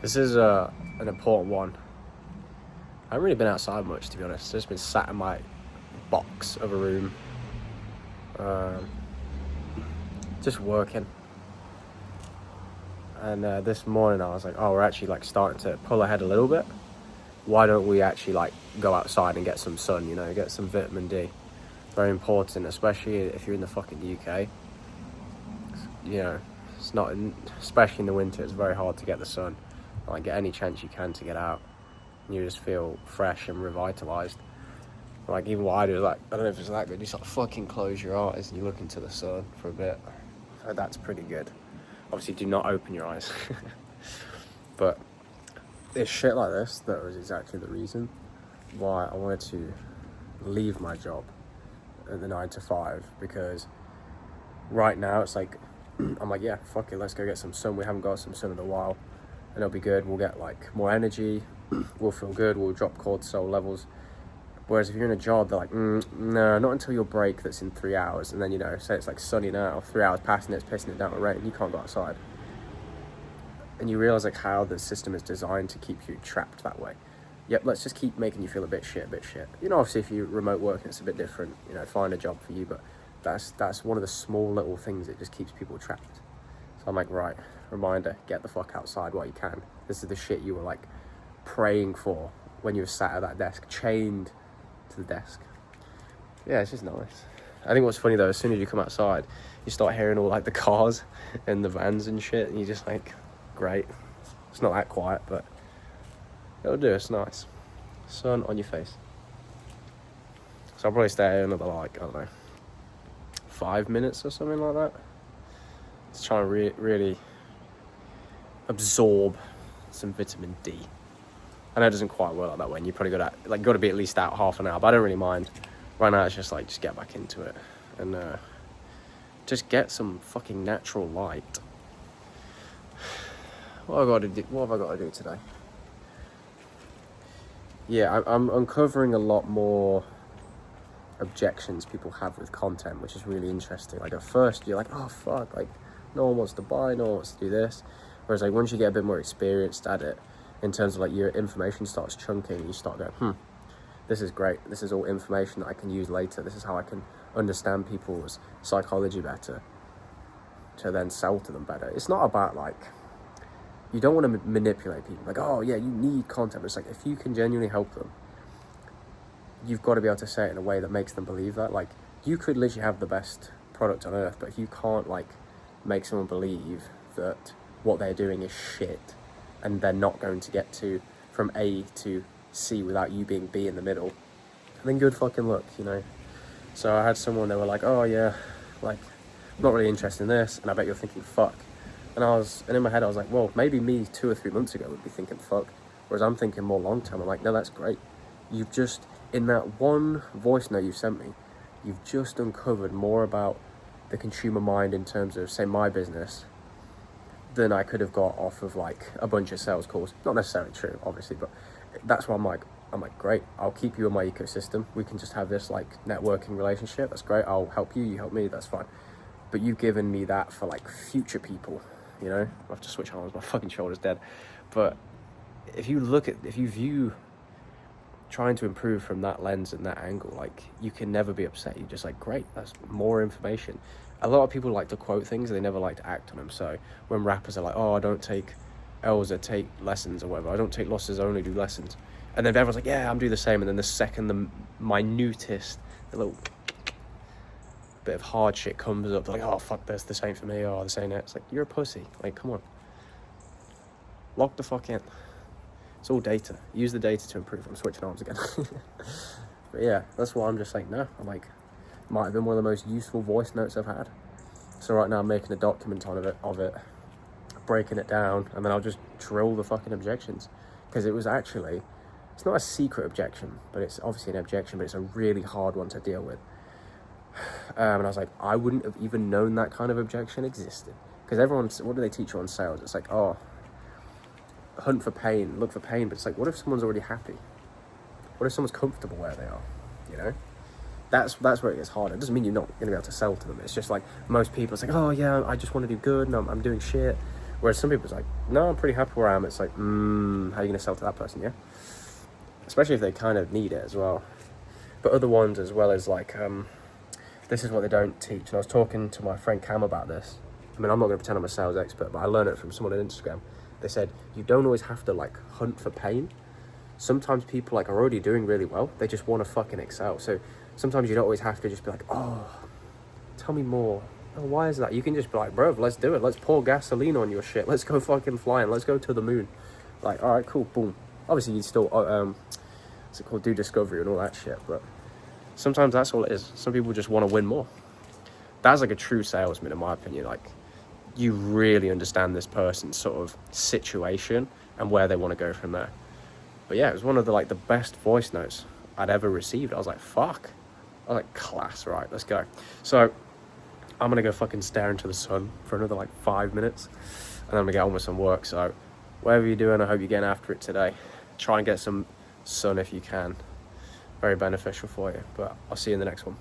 This is an important one. I haven't really been outside much, to be honest. I've just been sat in my box of a room, just working. And this morning I was like, oh, we're actually like starting to pull ahead a little bit. Why don't we actually like go outside and get some sun, get some vitamin D. Very important, especially if you're in the fucking UK. It's not, especially in the winter, it's very hard to get the sun. Like, get any chance you can to get out. You just feel fresh and revitalized. Like, even what I do, like, I don't know if it's that good, you sort of fucking close your eyes and you look into the sun for a bit. So that's pretty good. Obviously, do not open your eyes. But it's shit like this that was exactly the reason why I wanted to leave my job at the 9 to 5, because right now it's like, I'm like, yeah, fuck it, let's go get some sun. We haven't got some sun in a while, and it'll be good. We'll get like more energy, we'll feel good, we'll drop cortisol levels. Whereas if you're in a job, they're like, no, not until your break that's in 3 hours. And then, say it's like sunny now, 3 hours passing, it's pissing it down with rain, you can't go outside. And you realise like how the system is designed to keep you trapped that way. Yep, let's just keep making you feel a bit shit. Obviously if you remote work, it's a bit different, find a job for you, but that's one of the small little things that just keeps people trapped. So I'm like, right, reminder, get the fuck outside while you can. This is the shit you were like praying for when you were sat at that desk, chained to the desk. Yeah, it's just nice. I think what's funny though, as soon as you come outside, you start hearing all like the cars and the vans and shit, and you're just like, great. It's not that quiet, but it'll do, it's nice. Sun on your face. So I'll probably stay here another like, I don't know, 5 minutes or something like that. Just trying to really absorb some vitamin D. I know it doesn't quite work like that when you probably got to be at least out half an hour, but I don't really mind. Right now it's just like, just get back into it and just get some fucking natural light. What have I got to do today? Yeah, I'm uncovering a lot more objections people have with content, which is really interesting. Like at first you're like, oh fuck, like no one wants to buy, no one wants to do this. Whereas like once you get a bit more experienced at it, in terms of like your information starts chunking, you start going, this is great. This is all information that I can use later. This is how I can understand people's psychology better to then sell to them better. It's not about like, you don't want to manipulate people. Like, oh yeah, you need content. But it's like, if you can genuinely help them, you've got to be able to say it in a way that makes them believe that. Like, you could literally have the best product on earth, but if you can't like make someone believe that what they're doing is shit and they're not going to get to from A to C without you being B in the middle, then good fucking luck, So I had someone, they were like, oh yeah, like, I'm not really interested in this, and I bet you're thinking fuck. And in my head I was like, well, maybe me 2 or 3 months ago would be thinking fuck, whereas I'm thinking more long term. I'm like, no, that's great. You've just, in that one voice note you sent me, you've just uncovered more about the consumer mind in terms of, say, my business than I could have got off of like a bunch of sales calls. Not necessarily true, obviously, but that's why I'm like, great, I'll keep you in my ecosystem. We can just have this like networking relationship. That's great. I'll help you, you help me, that's fine. But you've given me that for like future people, I have to switch arms, my fucking shoulder's dead. But if you view trying to improve from that lens and that angle, like, you can never be upset. You're just like, great, that's more information. A lot of people like to quote things, they never like to act on them. So when rappers are like, oh, I don't take L's, I take lessons or whatever, I don't take losses, I only do lessons. And then everyone's like, yeah, I'm doing the same. And then the second the minutest, the little bit of hard shit comes up, they're like, oh, fuck this ain't for me, oh, this ain't it. It's like, you're a pussy. Like, come on. Lock the fuck in. It's all data. Use the data to improve. I'm switching arms again. But yeah, that's why I'm just like, no. I'm like, might have been one of the most useful voice notes I've had. So right now I'm making a document of it, breaking it down, and then I'll just drill the fucking objections. Because it's not a secret objection, but it's obviously an objection, but it's a really hard one to deal with. And I was like, I wouldn't have even known that kind of objection existed. Because what do they teach you on sales? It's like, oh, hunt for pain, look for pain. But it's like, what if someone's already happy? What if someone's comfortable where they are? That's where it gets harder. It doesn't mean you're not going to be able to sell to them. It's just like most people, it's like, oh yeah, I just want to do good and I'm doing shit. Whereas some people's like, no, I'm pretty happy where I am. It's like, how are you going to sell to that person, yeah? Especially if they kind of need it as well. But other ones as well as like, this is what they don't teach. And I was talking to my friend Cam about this. I mean, I'm not going to pretend I'm a sales expert, but I learned it from someone on Instagram. They said, you don't always have to like hunt for pain. Sometimes people like are already doing really well. They just want to fucking excel. So sometimes you don't always have to just be like, oh, tell me more. Oh, why is that? You can just be like, bro, let's do it. Let's pour gasoline on your shit. Let's go fucking flying. Let's go to the moon. Like, all right, cool, boom. Obviously, you still, what's it called, do discovery and all that shit. But sometimes that's all it is. Some people just want to win more. That's like a true salesman, in my opinion. Like, you really understand this person's sort of situation and where they want to go from there. But yeah, it was one of the like the best voice notes I'd ever received. I was like, fuck. I was like, class, right, let's go. So I'm gonna go fucking stare into the sun for another like 5 minutes, and then I'm gonna get on with some work. So whatever you're doing, I hope you're getting after it today. Try and get some sun if you can. Very beneficial for you. But I'll see you in the next one.